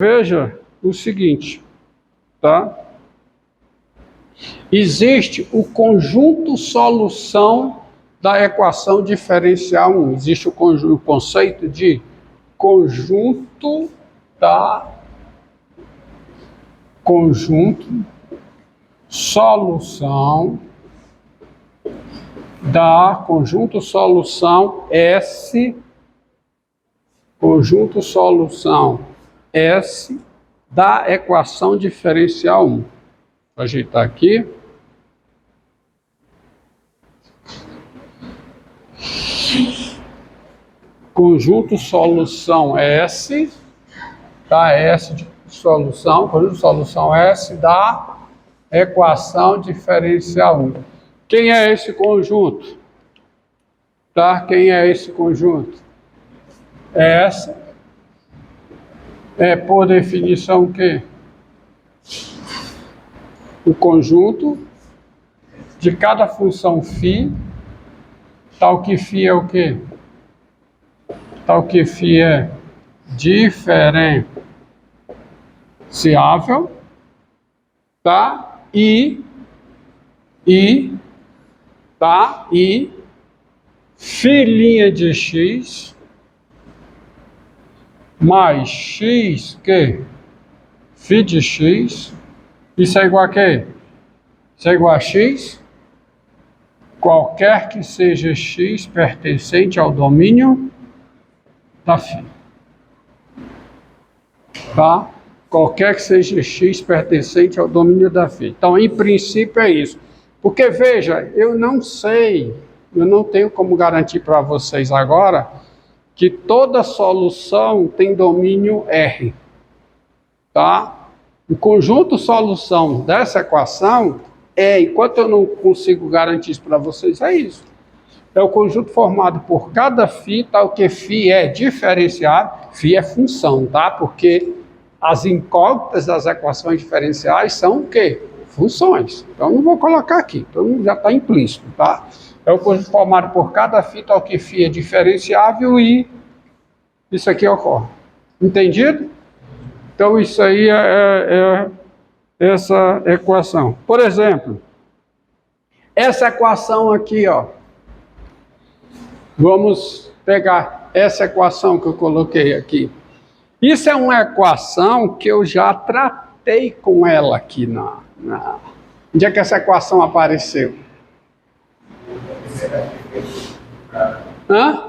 Veja o seguinte, tá? Existe o conjunto solução da equação diferencial 1. Existe o conceito de conjunto solução S, conjunto solução S da equação diferencial 1. Vou ajeitar aqui. Conjunto solução S, tá? S de solução, conjunto solução S da equação diferencial 1. Quem é esse conjunto? Tá? Quem é esse conjunto? S é, por definição, o quê? O conjunto de cada função φ, tal que φ é o quê? Tal que φ é diferenciável, tá? E φ' de x mais x, que? φ de x, isso é igual a quê? Isso é igual a x, qualquer que seja x pertencente ao domínio da φ. Tá? Qualquer que seja x pertencente ao domínio da φ. Então, em princípio, é isso. Porque, veja, eu não sei, eu não tenho como garantir para vocês agora que toda solução tem domínio R. Tá? O conjunto solução dessa equação enquanto eu não consigo garantir isso para vocês, é isso. É o conjunto formado por cada φ, tal que φ é diferenciável, φ é função, tá? Porque as incógnitas das equações diferenciais são o quê? Funções. Então, não vou colocar aqui, então já está implícito, tá? É o conjunto formado por cada φ, tal que φ é diferenciável e isso aqui ocorre. Entendido? Então, isso aí é essa equação. Por exemplo, essa equação aqui, ó. Vamos pegar essa equação que eu coloquei aqui. Isso é uma equação que eu já tratei com ela aqui onde é que essa equação apareceu? Hã?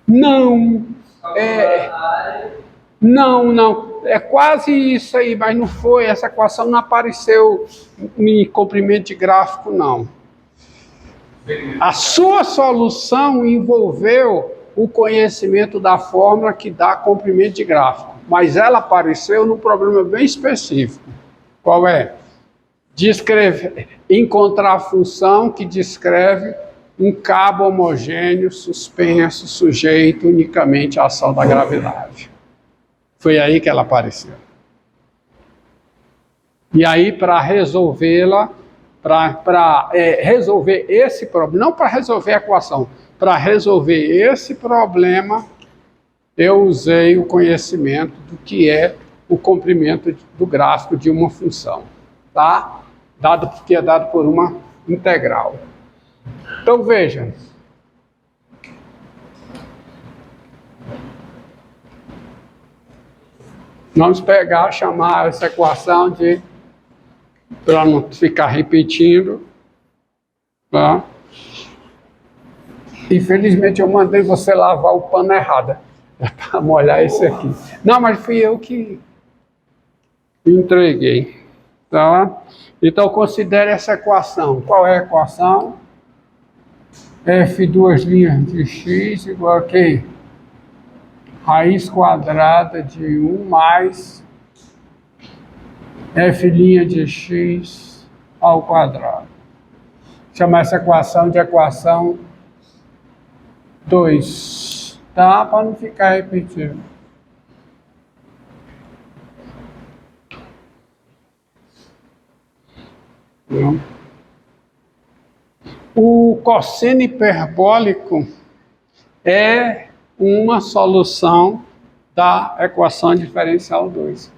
Não. Não. É quase isso aí, mas não foi. Essa equação não apareceu em comprimento de gráfico, não. A sua solução envolveu o conhecimento da fórmula que dá comprimento de gráfico, mas ela apareceu num problema bem específico. Qual é? Encontrar a função que descreve um cabo homogêneo suspenso, sujeito unicamente à ação da gravidade. Foi aí que ela apareceu. E aí, para resolvê-la, para resolver esse problema, não para resolver a equação, para resolver esse problema, eu usei o conhecimento do que é o comprimento do gráfico de uma função, tá? Que é dado por uma integral. Então, veja. Vamos chamar essa equação de, para não ficar repetindo, tá? Infelizmente eu mandei você lavar o pano errado, para molhar esse aqui. Não, mas fui eu que entreguei, tá? Então considere essa equação. Qual é a equação? F duas linhas de x igual a quê? Raiz quadrada de 1 mais f' de x ao quadrado. Chamar essa equação de equação 2, tá? Para não ficar repetindo. O cosseno hiperbólico é uma solução da equação diferencial 2.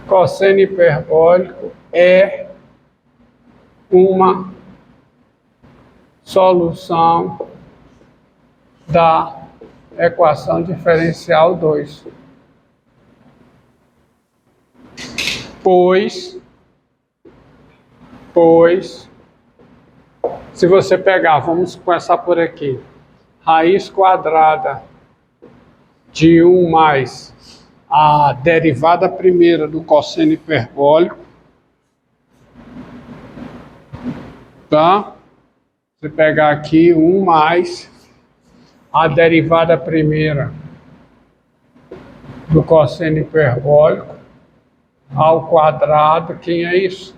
Cosseno hiperbólico é uma solução da equação diferencial 2. Pois, se você pegar, vamos começar por aqui, raiz quadrada de 1 mais a derivada primeira do cosseno hiperbólico, tá? Você pegar aqui 1 mais a derivada primeira do cosseno hiperbólico ao quadrado, quem é isso?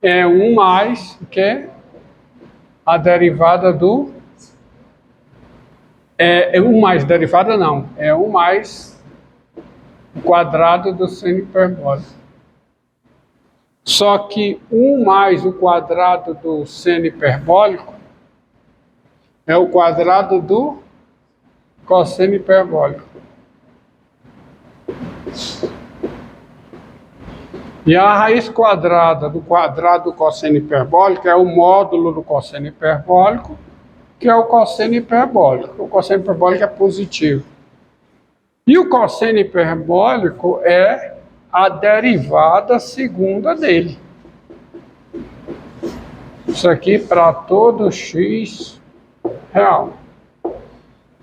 É 1 mais o quê? A derivada do... É 1 mais derivada não, é 1 mais o quadrado do seno hiperbólico. Só que 1 mais o quadrado do seno hiperbólico é o quadrado do cosseno hiperbólico. E a raiz quadrada do quadrado do cosseno hiperbólico é o módulo do cosseno hiperbólico, que é o cosseno hiperbólico. O cosseno hiperbólico é positivo. E o cosseno hiperbólico é a derivada segunda dele. Isso aqui para todo x real.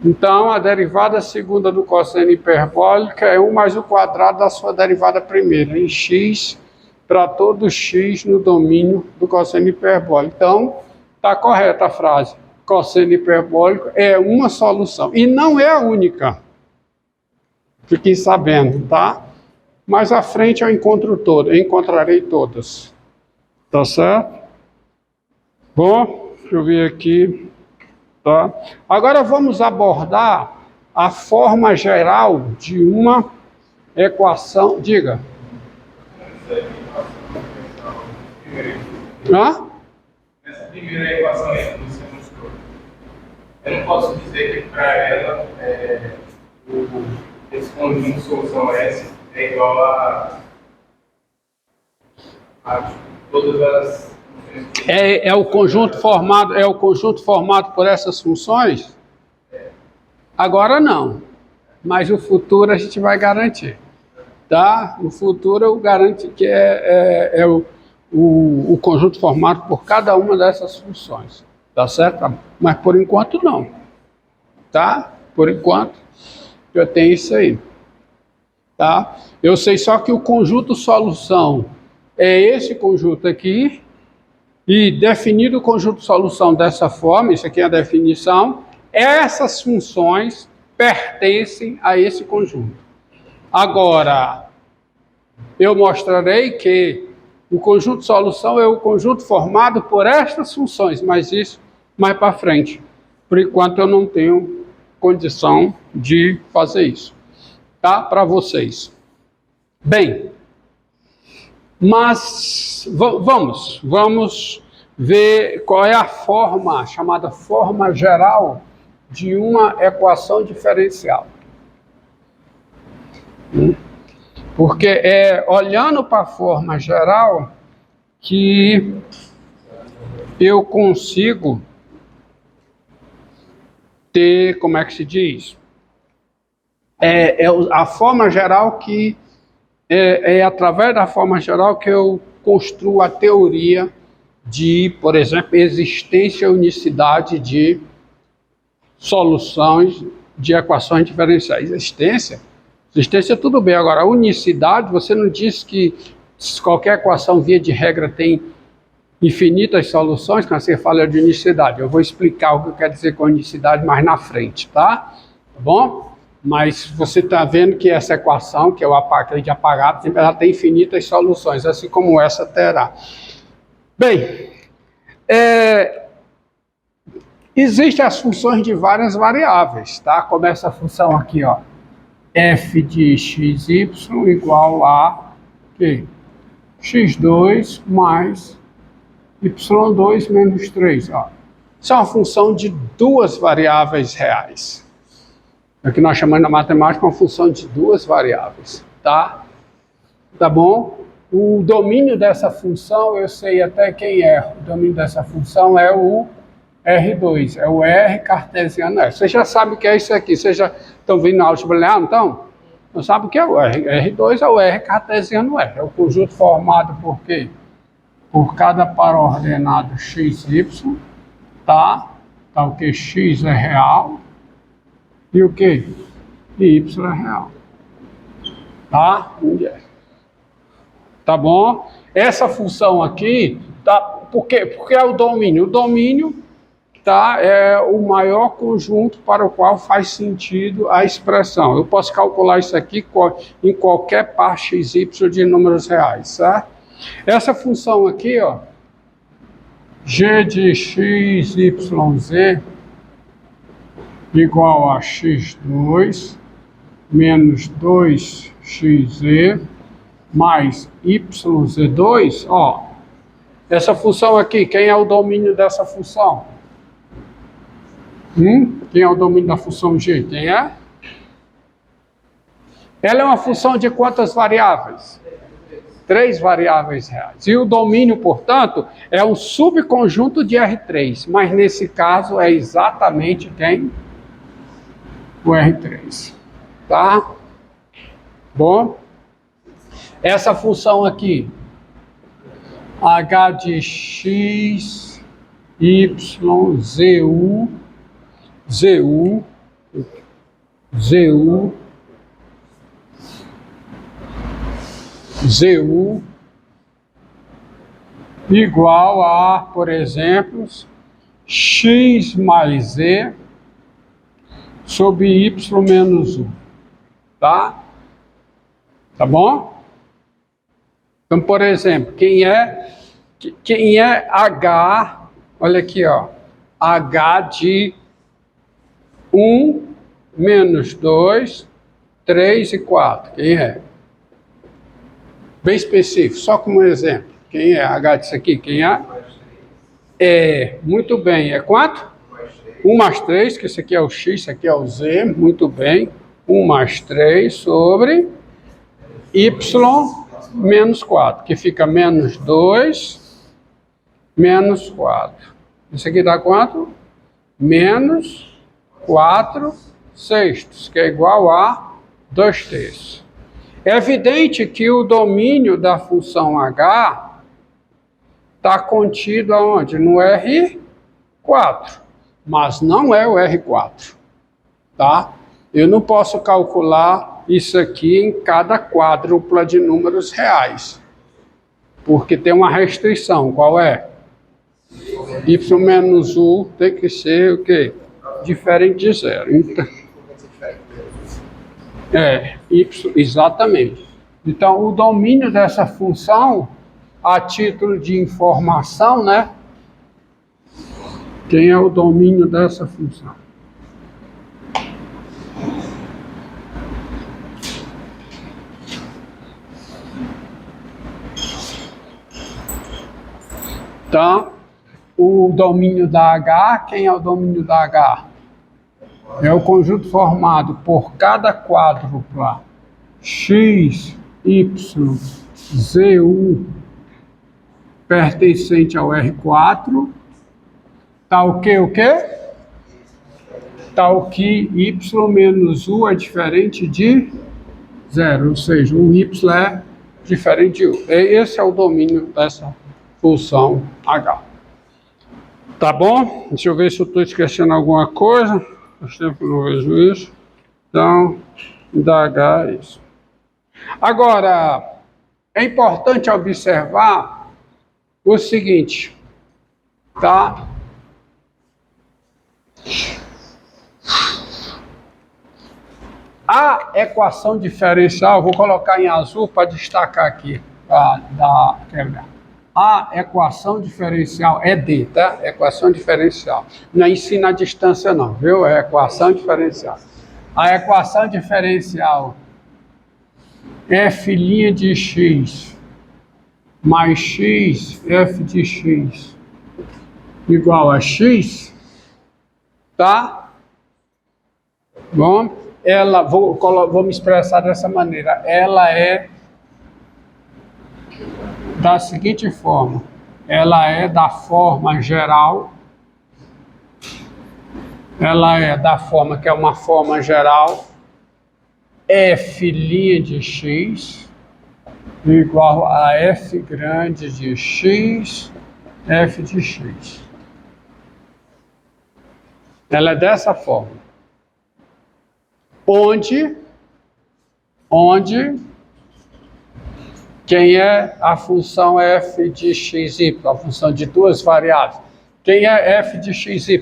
Então, a derivada segunda do cosseno hiperbólico é 1 mais o quadrado da sua derivada primeira, em x para todo x no domínio do cosseno hiperbólico. Então, está correta a frase. Cosseno hiperbólico é uma solução. E não é a única. Fiquem sabendo, tá? Mais à frente eu encontrarei todas. Tá certo? Bom, deixa eu ver aqui. Tá? Agora vamos abordar a forma geral de uma equação. Diga. Essa primeira equação aí que você mostrou, eu não posso dizer que para ela esse conjunto de solução S é igual a todas as... É o conjunto formado por essas funções? Agora não, mas no futuro a gente vai garantir, tá? No futuro eu garanto que é o conjunto formado por cada uma dessas funções, tá certo? Mas por enquanto não, tá? Por enquanto eu tenho isso aí, tá? Eu sei só que o conjunto solução é esse conjunto aqui. E definido o conjunto de solução dessa forma, isso aqui é a definição, essas funções pertencem a esse conjunto. Agora, eu mostrarei que o conjunto de solução é o conjunto formado por estas funções, mas isso mais para frente. Por enquanto eu não tenho condição de fazer isso, tá? Para vocês. Bem... Mas vamos ver qual é a forma, chamada forma geral de uma equação diferencial. Porque é olhando para a forma geral que eu consigo ter, como é que se diz? A forma geral que... É através da forma geral que eu construo a teoria de, por exemplo, existência e unicidade de soluções de equações diferenciais. Existência tudo bem. Agora, a unicidade, você não diz que qualquer equação via de regra tem infinitas soluções, quando você fala de unicidade. Eu vou explicar o que eu quero dizer com unicidade mais na frente, tá? Tá bom? Mas você está vendo que essa equação, que eu acabei de apagar, ela tem infinitas soluções, assim como essa terá. Bem, existem as funções de várias variáveis, tá? Como essa função aqui, ó, f de xy igual a x2 mais y2 menos 3. Ó. Isso é uma função de duas variáveis reais. É o que nós chamamos na matemática uma função de duas variáveis. Tá? Tá bom? O domínio dessa função, eu sei até quem é. O domínio dessa função é o R2, é o R cartesiano R. Vocês já sabem o que é isso aqui. Vocês já estão vendo na álgebra linear, então? Não sabe o que é o R? R2 é o R cartesiano R. É o conjunto formado por quê? Por cada par ordenado x, y, tá? Tá o que? X é real. E o que? E y é real. Tá? Tá bom? Essa função aqui, tá? Por quê? Porque é o domínio. O domínio, tá? É o maior conjunto para o qual faz sentido a expressão. Eu posso calcular isso aqui em qualquer par x, y de números reais, certo? Essa função aqui, ó, g de x, y, z igual a x2 menos 2xz mais yz2, ó, essa função aqui, quem é o domínio dessa função? Quem é o domínio da função g? Quem é? Ela é uma função de quantas variáveis? 3 variáveis reais. E o domínio, portanto, é um subconjunto de R3, mas nesse caso é exatamente quem? O R3. Tá? Bom, essa função aqui, h de x, y, zu, igual a, por exemplo, x mais z sobre y menos 1, tá? Tá bom? Então, por exemplo, quem é h, olha aqui, ó, h de 1, menos 2, 3 e 4, quem é? Bem específico, só como exemplo. Quem é H disso aqui? Quem é? É, muito bem. É quanto? 1 mais 3, que esse aqui é o x, esse aqui é o z. Muito bem. 1 mais 3 sobre y menos 4, que fica menos 2, menos 4. Isso aqui dá quanto? Menos 4 sextos, que é igual a 2 terços. É evidente que o domínio da função h está contido aonde? No R4, mas não é o R4, tá? Eu não posso calcular isso aqui em cada quádrupla de números reais, porque tem uma restrição. Qual é? Y menos U tem que ser o quê? Diferente de zero. Então, y, exatamente. Então, o domínio dessa função, a título de informação, né? Quem é o domínio dessa função? Então, o domínio da H, quem é o domínio da H? É o conjunto formado por cada quádrupla x, y, z, u pertencente ao R4, tal que o quê? Tal que y menos u é diferente de zero, ou seja, o y é diferente de u. Esse é o domínio dessa função h. Tá bom? Deixa eu ver se eu estou esquecendo alguma coisa. Faz tempo que eu não vejo isso. Então, da h é isso. Agora, é importante observar o seguinte, tá? A equação diferencial, vou colocar em azul para destacar aqui, a equação diferencial é D, tá? Equação diferencial. Não é ensino à distância não, viu? É equação diferencial. A equação diferencial f' de x mais x, f de x, igual a x, tá? Bom, vou me expressar dessa maneira. Ela é da seguinte forma. Ela é da forma geral. Ela é da forma que é uma forma geral. F' de x igual a f grande de x, f de x. Ela é dessa forma. Onde quem é a função f de x, y, a função de duas variáveis. Quem é f de x, y?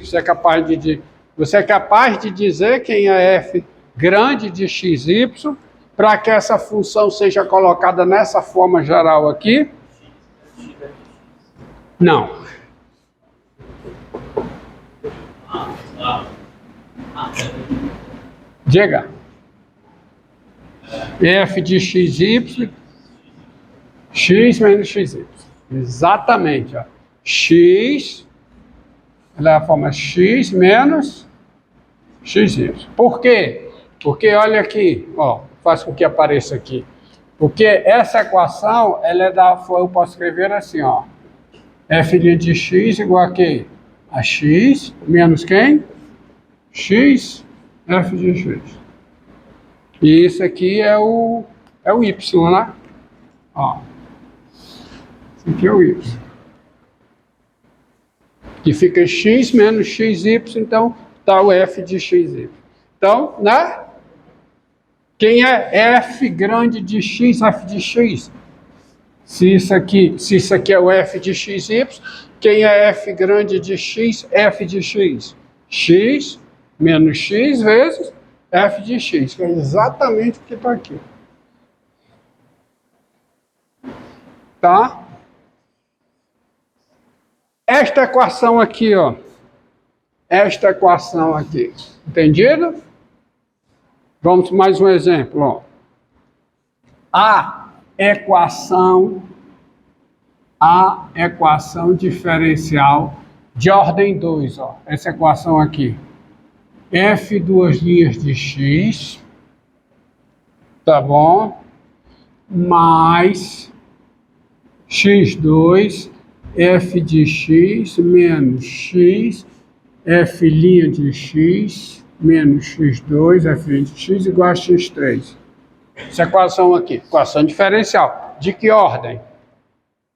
Você é capaz de dizer quem é f grande de x, y, para que essa função seja colocada nessa forma geral aqui? Não. Diga. F de x, y, x menos x, y. Exatamente. Ó. X, ela é a forma x menos x, y. Por quê? Porque olha aqui, ó, faz com que apareça aqui. Porque essa equação, ela é eu posso escrever assim, ó. F de x igual a quê? A x menos quem? X, f de x. E isso aqui é o y, né? Ó. Isso aqui é o y. Que fica x menos xy, então tá o f de xy. Então, né? Quem é f grande de x, f de x? Se isso aqui é o f de xy, quem é f grande de x, f de x? X menos x vezes f de x, que é exatamente o que está aqui. Tá? Esta equação aqui, ó. Esta equação aqui. Entendido? Vamos mais um exemplo, ó. A equação diferencial de ordem 2, ó. Essa equação aqui. F duas linhas de x, tá bom? Mais x2, f de x menos x, f' de x menos x2, f' de x igual a x3. Essa equação aqui, equação diferencial. De que ordem?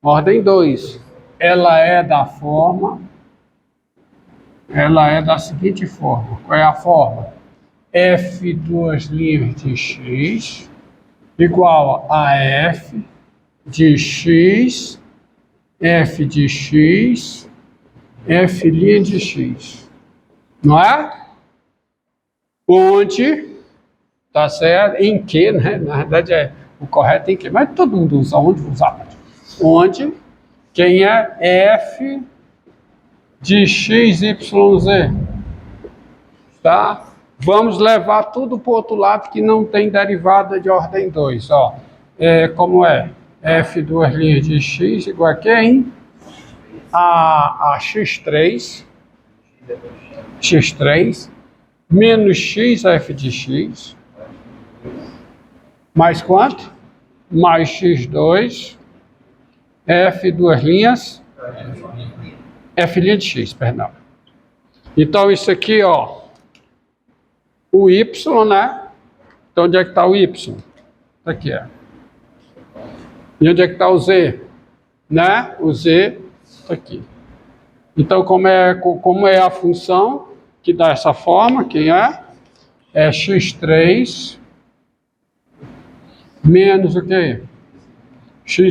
Ordem 2. Ela é da seguinte forma. Qual é a forma? F duas linhas de x igual a f de x, f de x, f' de x. Não é? Onde, tá certo? Em que, né? Na verdade o correto é em que, mas todo mundo usa onde usar. Onde, quem é f de x, y, z. Tá? Vamos levar tudo para o outro lado que não tem derivada de ordem 2. Ó. Como é? F duas linhas de x igual a quem? A x3 menos x f de x mais quanto? Mais x2 f duas linhas f' de x, perdão. Então isso aqui, ó, o y, né? Então onde é que está o y? Aqui, ó. E onde é que está o z? Né? O z está aqui. Então como é a função que dá essa forma, quem é? É x3 menos o quê? xy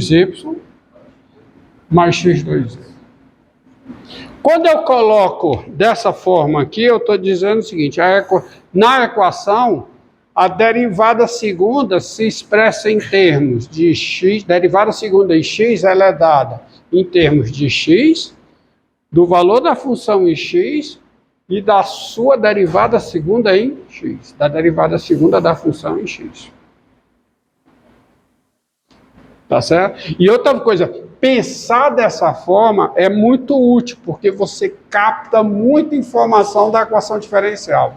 mais x2. Quando eu coloco dessa forma aqui, eu estou dizendo o seguinte, na equação, a derivada segunda se expressa em termos de x, derivada segunda em x, ela é dada em termos de x, do valor da função em x e da sua derivada segunda em x, da derivada segunda da função em x. Tá certo? E outra coisa, pensar dessa forma é muito útil, porque você capta muita informação da equação diferencial.